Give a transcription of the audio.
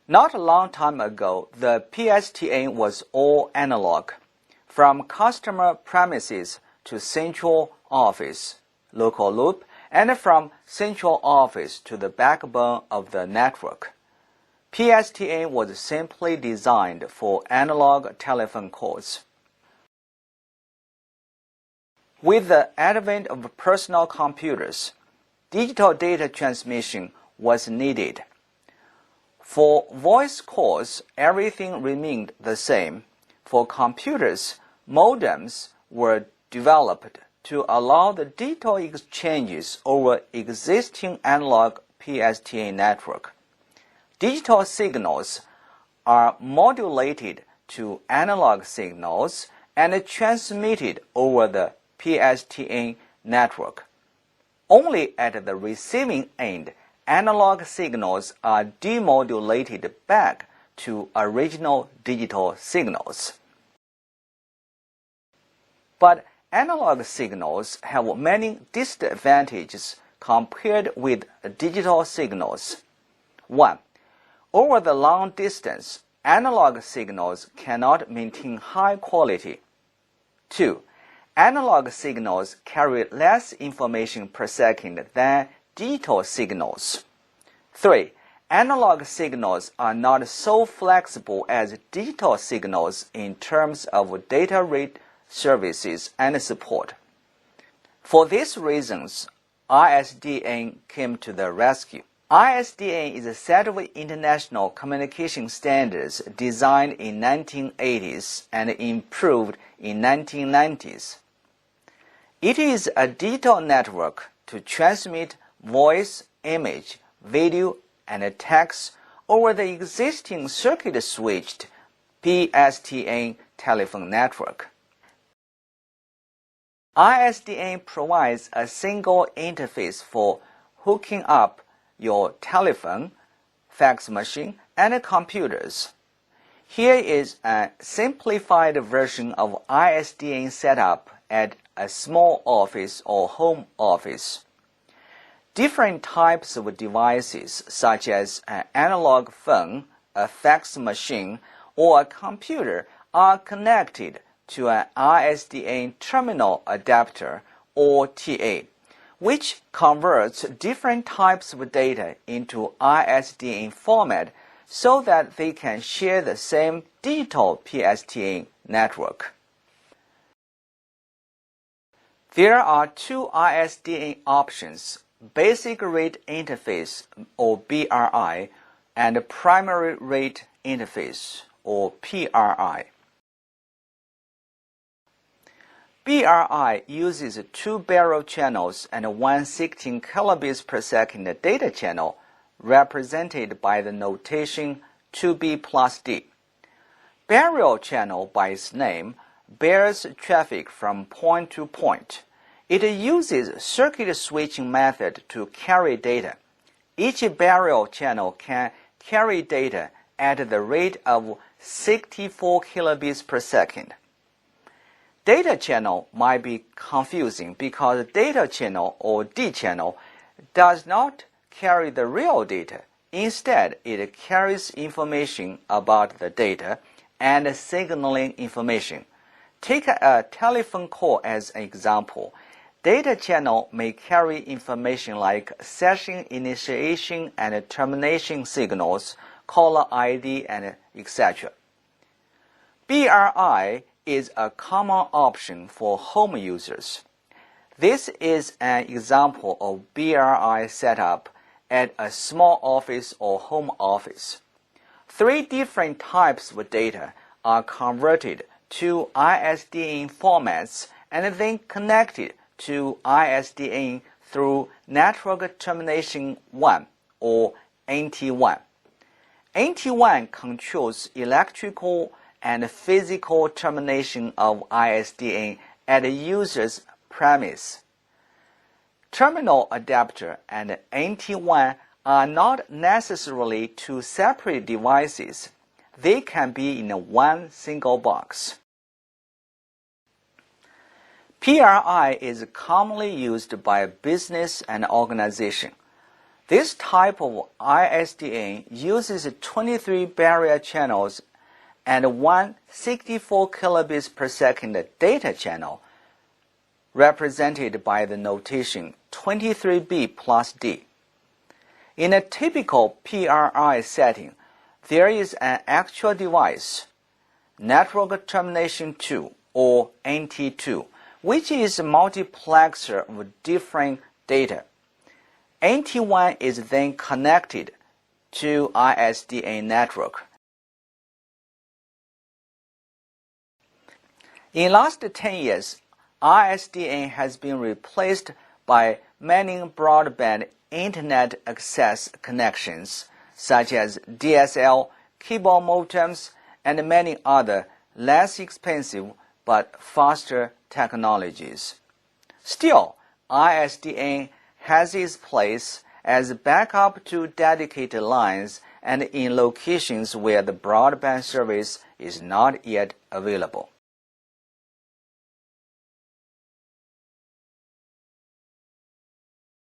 Not a long time ago, the PSTN was all analog, from customer premises to central office, local loop, and from central office to the backbone of the network. PSTN was simply designed for analog telephone calls. With the advent of personal computers, digital data transmission was needed. For voice calls, everything remained the same. For computers, modems were developed to allow the digital exchanges over existing analog PSTN network. Digital signals are modulated to analog signals and transmitted over the PSTN network. Only at the receiving end, analog signals are demodulated back to original digital signals. But analog signals have many disadvantages compared with digital signals. 1. Over the long distance, analog signals cannot maintain high quality. 2. Analog signals carry less information per second than digital signals. 3. Analog signals are not so flexible as digital signals in terms of data rate, services, and support. For these reasons, ISDN came to the rescue. ISDN is a set of international communication standards designed in 1980s and improved in 1990s. It is a digital network to transmit voice, image, video, and text over the existing circuit-switched PSTN telephone network. ISDN provides a single interface for hooking up your telephone, fax machine, and computers. Here is a simplified version of ISDN setup at a small office or home office. Different types of devices, such as an analog phone, a fax machine, or a computer, are connected to an ISDN terminal adapter, or TA, which converts different types of data into ISDN format so that they can share the same digital PSTN network. There are two ISDN options: Basic Rate Interface, or BRI, and Primary Rate Interface, or PRI. BRI uses two barrel channels and one 16 kilobits per second data channel, represented by the notation 2B plus D. Barrel channel, by its name, bears traffic from point to point. It uses circuit switching method to carry data. Each barrel channel can carry data at the rate of 64 kilobits per second. Data channel might be confusing because data channel, or D channel, does not carry the real data. Instead, it carries information about the data and signaling information. Take a telephone call as an example. Data channel may carry information like session initiation and termination signals, caller ID, and etc. BRI is a common option for home users. This is an example of BRI setup at a small office or home office. 3 different types of data are converted to ISDN formats and then connected to ISDN through Network Termination 1, or NT1. NT1 controls electrical and physical termination of ISDN at a user's premise. Terminal adapter and NT1 are not necessarily two separate devices. They can be in one single box. PRI is commonly used by business and organization. This type of ISDN uses 23 barrier channels and one 64 kilobits per second data channel, represented by the notation 23B plus D. In a typical PRI setting, there is an actual device, Network Termination 2 or NT2, which is a multiplexer of different data. NT1 is then connected to ISDN network. In last 10 years, ISDN has been replaced by many broadband Internet access connections, such as DSL, cable modems, and many other less expensive but faster technologies. Still, ISDN has its place as backup to dedicated lines and in locations where the broadband service is not yet available.